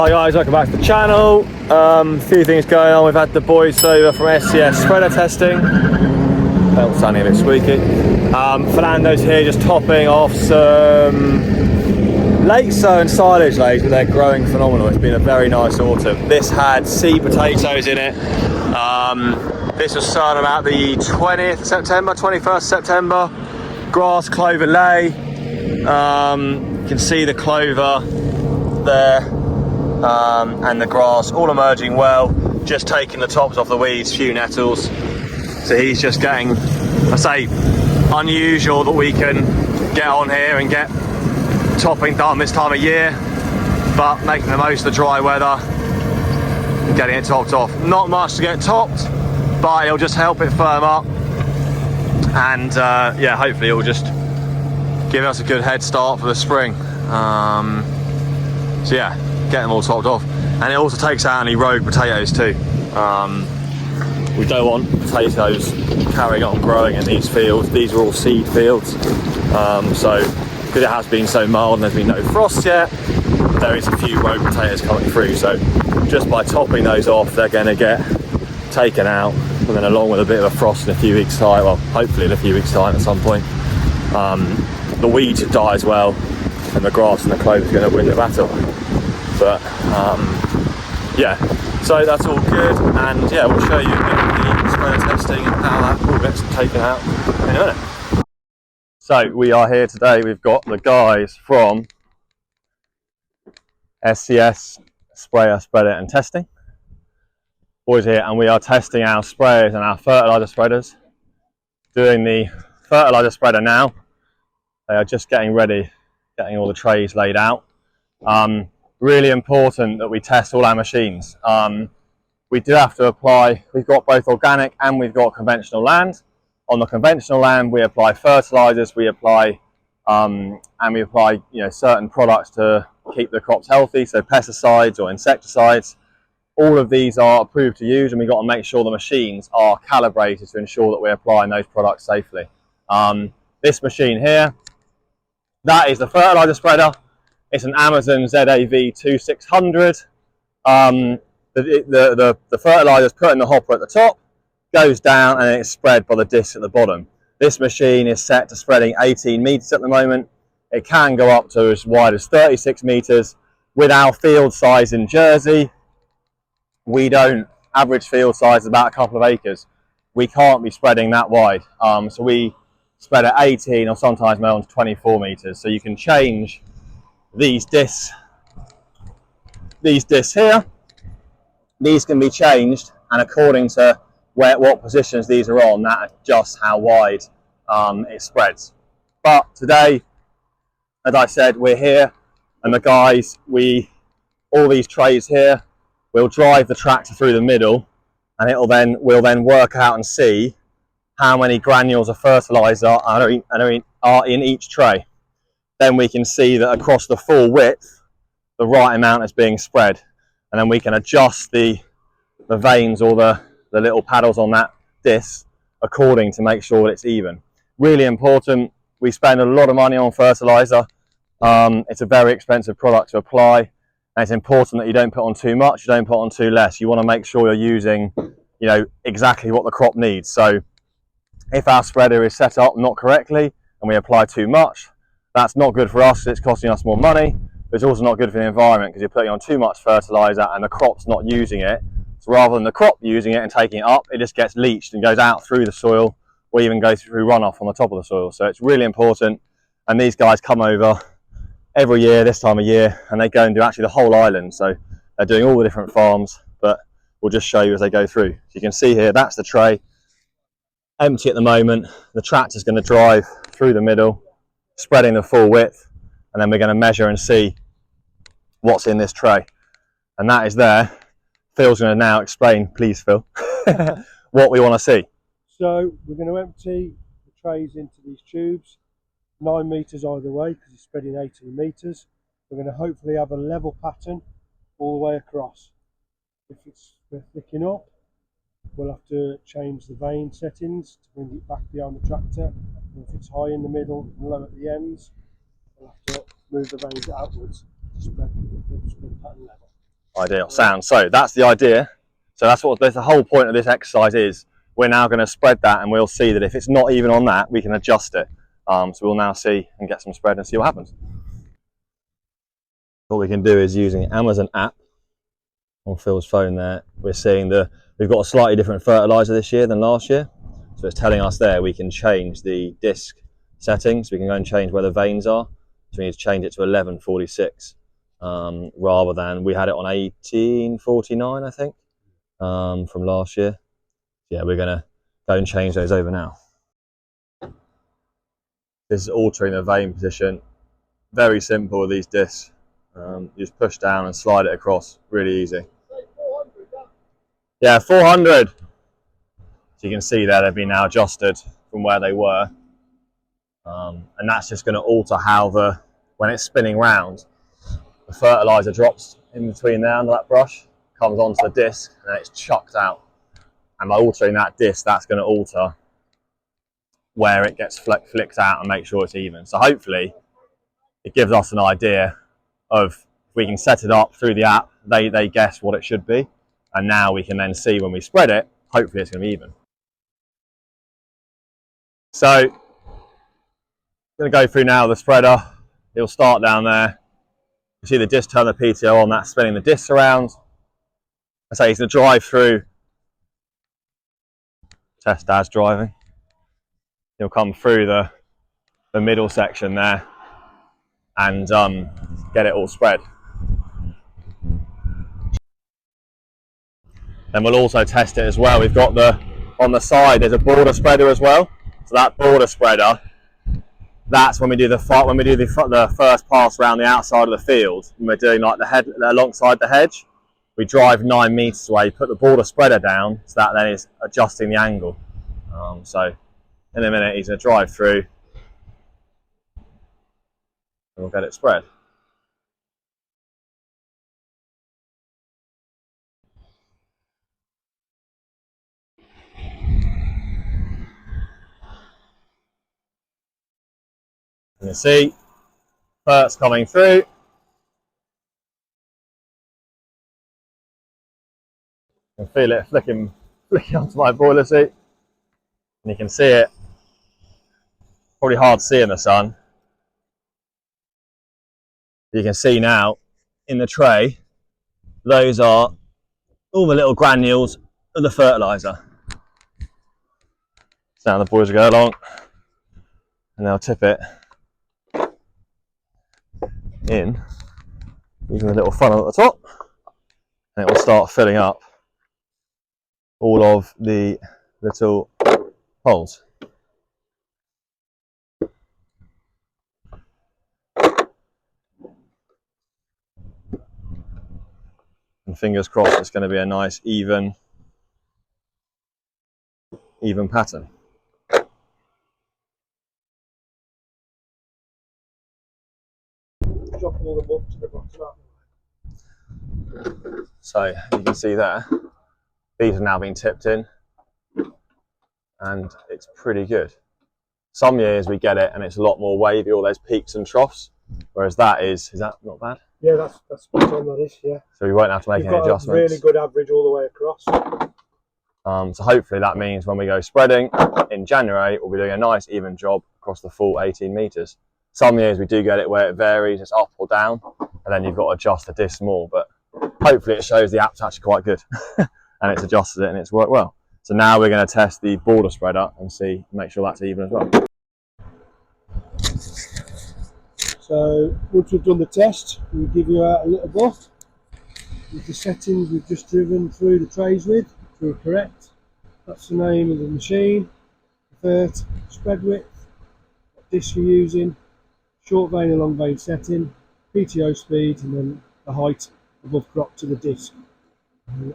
Hi guys, welcome back to the channel. A few things going on. We've had the boys over from SCS spreader testing. Oh, sounding a bit squeaky. Fernando's here just topping off some leys and silage leys, but they're growing phenomenal. It's been a very nice autumn. This had seed potatoes in it. This was sown about the 20th September, 21st September. Grass clover lay. You can see the clover there. And the grass all emerging well, just taking the tops off the weeds, few nettles. So he's just getting, I say, unusual that we can get on here and get topping done this time of year, but making the most of the dry weather and getting it topped off. Not much to get topped, but it'll just help it firm up, and yeah, hopefully it will just give us a good head start for the spring. So yeah, get them all topped off, and it also takes out any rogue potatoes too. We don't want potatoes carrying on growing in these fields. These are all seed fields, so because it has been so mild and there's been no frost yet, there is a few rogue potatoes coming through. So just by topping those off, they're going to get taken out, and then along with a bit of a frost in a few weeks time, well hopefully in a few weeks time at some point, the weeds die as well, and the grass and the clover is going to win the battle. But yeah, so that's all good, and yeah, we'll show you a bit of the spreader testing and how that all gets taken out in a minute. So we are here today, we've got the guys from SCS Sprayer, Spreader and Testing. Boys here, and we are testing our sprayers and our fertilizer spreaders. Doing the fertilizer spreader now. They are just getting ready, getting all the trays laid out. Really important that we test all our machines. We do have to apply, we've got both organic and we've got conventional land. On the conventional land we apply fertilizers, we apply certain products to keep the crops healthy, so pesticides or insecticides. All of these are approved to use, and we've got to make sure the machines are calibrated to ensure that we're applying those products safely. This machine here, that is the fertilizer spreader. It's an Amazon ZAV 2600. The fertilizer is put in the hopper at the top, goes down, and it's spread by the disc at the bottom. This machine is set to spreading 18 meters at the moment. It can go up to as wide as 36 meters. With our field size in Jersey, we don't, average field size is about a couple of acres. We can't be spreading that wide. So we spread at 18 or sometimes more on 24 meters. So you can change these discs here. These can be changed, and according to what positions these are on, that adjusts how wide it spreads. But today, as I said, we're here, and the guys, all these trays here, we'll drive the tractor through the middle, and we'll then work out and see how many granules of fertilizer are in each tray. Then we can see that across the full width, the right amount is being spread. And then we can adjust the veins or the little paddles on that disc according to make sure that it's even. Really important. We spend a lot of money on fertilizer. It's a very expensive product to apply. And it's important that you don't put on too much, you don't put on too less. You want to make sure you're using, exactly what the crop needs. So if our spreader is set up not correctly and we apply too much, that's not good for us, it's costing us more money, but it's also not good for the environment because you're putting on too much fertilizer and the crop's not using it. So rather than the crop using it and taking it up, it just gets leached and goes out through the soil, or even goes through runoff on the top of the soil. So it's really important, and these guys come over every year this time of year and they go and do actually the whole island. So they're doing all the different farms, but we'll just show you as they go through. So you can see here, that's the tray, empty at the moment. The tractor's going to drive through the middle, spreading the full width, and then we're going to measure and see what's in this tray, and that is there. Phil's going to now explain, please Phil, what we want to see. So we're going to empty the trays into these tubes, 9 meters either way because it's spreading 18 meters. We're going to hopefully have a level pattern all the way across. If it's thicking up, we'll have to change the vein settings to bring it back behind the tractor. And if it's high in the middle and low at the ends, we'll have to move the veins outwards to spread the pattern level. Ideal. Sound. So that's the idea. So that's the whole point of this exercise is. We're now going to spread that, and we'll see that if it's not even on that, we can adjust it. So we'll now see and get some spread and see what happens. What we can do is using Amazon app on Phil's phone there, we're seeing we've got a slightly different fertiliser this year than last year. So it's telling us there we can change the disc settings. We can go and change where the veins are. So we need to change it to 1146 rather than, we had it on 1849, I think, from last year. Yeah, we're going to go and change those over now. This is altering the vein position. Very simple with these discs. You just push down and slide it across. Really easy. Yeah, 400. So you can see there they've been now adjusted from where they were. And that's just going to alter how when it's spinning round, the fertiliser drops in between there under that brush, comes onto the disc, and it's chucked out. And by altering that disc, that's going to alter where it gets flicked out and make sure it's even. So hopefully it gives us an idea of, if we can set it up through the app, they guess what it should be. And now we can then see when we spread it, hopefully it's going to be even. So I'm going to go through now the spreader. It'll start down there. You see the disc turn the PTO on, that's spinning the discs around. I say he's going to drive through. Test Dad's driving. He'll come through the middle section there and get it all spread. Then we'll also test it as well. We've got on the side there's a border spreader as well. So that border spreader, that's when we do the first pass around the outside of the field. When we're doing like alongside the hedge, we drive 9 meters away, put the border spreader down, so that then is adjusting the angle. So in a minute he's going to drive through and we'll get it spread. You can see first coming through. You can feel it flicking onto my boiler seat. And you can see it, probably hard to see in the sun. You can see now in the tray, those are all the little granules of the fertiliser. So now the boys will go along and they'll tip it in using a little funnel at the top, and it will start filling up all of the little holes. And fingers crossed it's going to be a nice even pattern. Drop all the mud to the bottom. So you can see there, these have now been tipped in and it's pretty good. Some years we get it and it's a lot more wavy, all those peaks and troughs, whereas that is that not bad? Yeah, that's spot on, that is, yeah. So we won't have to make any adjustments. A really good average all the way across. So hopefully that means when we go spreading in January, we'll be doing a nice even job across the full 18 metres. Some years we do get it where it varies, it's up or down, and then you've got to adjust the disc more, but hopefully it shows the app's actually quite good and it's adjusted it and it's worked well. So now we're going to test the border spreader and make sure that's even as well. So once we've done the test, we'll give you a little buff with the settings we've just driven through the trays with, if we're correct. That's the name of the machine, the spread width, what disc you're using, short vein and long vein setting, PTO speed, and then the height above crop to the disc. And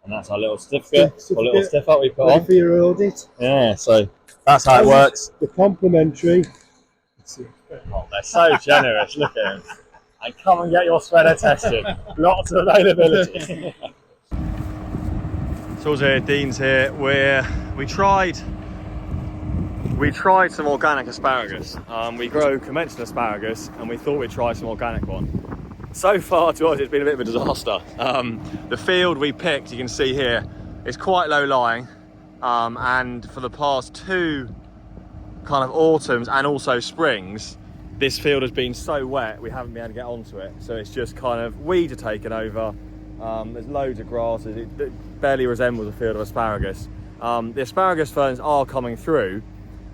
that's our little certificate, or little stiff up we put on. For your audit. Yeah, so that's how it works. The complimentary. Oh, they're so generous, look at them. And come and get your spreader tested. Lots of availability. So here, Dean's here. We tried some organic asparagus. We grow conventional asparagus and we thought we'd try some organic one. So far, to us, it's been a bit of a disaster. The field we picked, you can see here, is quite low lying, and for the past 2 kind of autumns and also springs, this field has been so wet we haven't been able to get onto it. So it's just kind of weeds are taken over. There's loads of grasses. It barely resembles a field of asparagus. The asparagus ferns are coming through.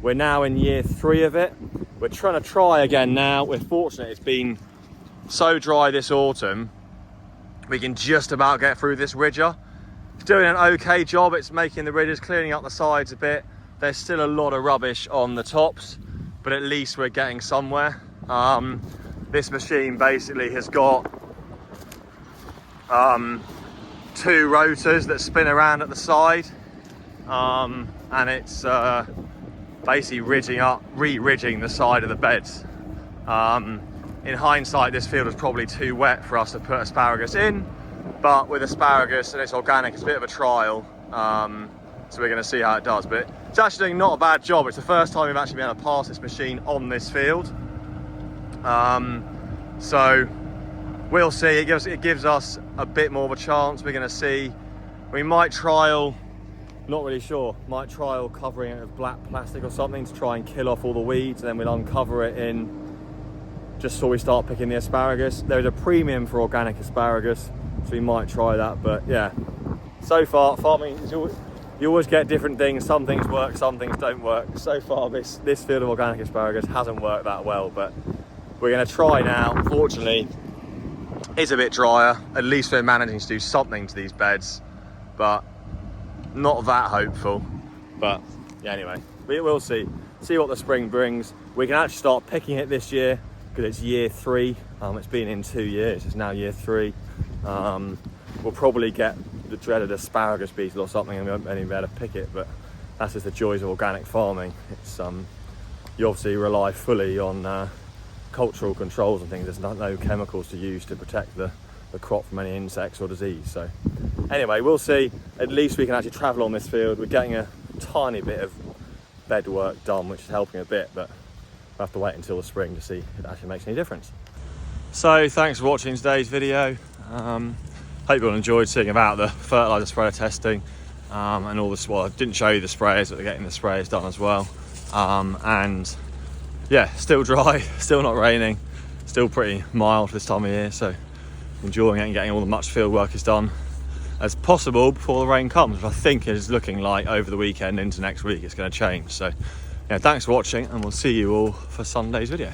We're now in year 3 of it. We're trying to try again now. We're fortunate it's been so dry this autumn, we can just about get through this ridger. It's doing an okay job. It's making the ridges, cleaning up the sides a bit. There's still a lot of rubbish on the tops, but at least we're getting somewhere. This machine basically has got 2 rotors that spin around at the side, and it's basically re-ridging the side of the beds. In hindsight, this field was probably too wet for us to put asparagus in, but with asparagus and it's organic, it's a bit of a trial. So we're going to see how it does, but it's actually doing not a bad job. It's the first time we've actually been able to pass this machine on this field. So we'll see. It gives us a bit more of a chance. We're going to see. We might trial, not really sure, might trial covering it with black plastic or something to try and kill off all the weeds, and then we'll uncover it in just so we start picking the asparagus. There's a premium for organic asparagus, so we might try that. But yeah, so far farming is always, you always get different things. Some things work, some things don't work. So far this field of organic asparagus hasn't worked that well, but we're going to try now. Unfortunately, it's a bit drier. At least we're managing to do something to these beds, but not that hopeful. But yeah, anyway, we'll see what the spring brings. We can actually start picking it this year because it's year 3. It's been in 2 years. It's now year 3. We'll probably get the dreaded asparagus beetle or something, and we won't even be able to pick it. But that's just the joys of organic farming. It's you obviously rely fully on cultural controls and things. There's no chemicals to use to protect the crop from any insects or disease. So anyway, we'll see. At least we can actually travel on this field. We're getting a tiny bit of bed work done, which is helping a bit, but we'll have to wait until the spring to see if it actually makes any difference. So thanks for watching today's video. Hope you all enjoyed seeing about the fertiliser sprayer testing and all this. Well, I didn't show you the sprayers, but we're getting the sprayers done as well. And yeah, still dry, still not raining, still pretty mild for this time of year, so enjoying it and getting all the much field work is done as possible before the rain comes, which I think is looking like over the weekend into next week it's going to change. So yeah, thanks for watching, and we'll see you all for Sunday's video.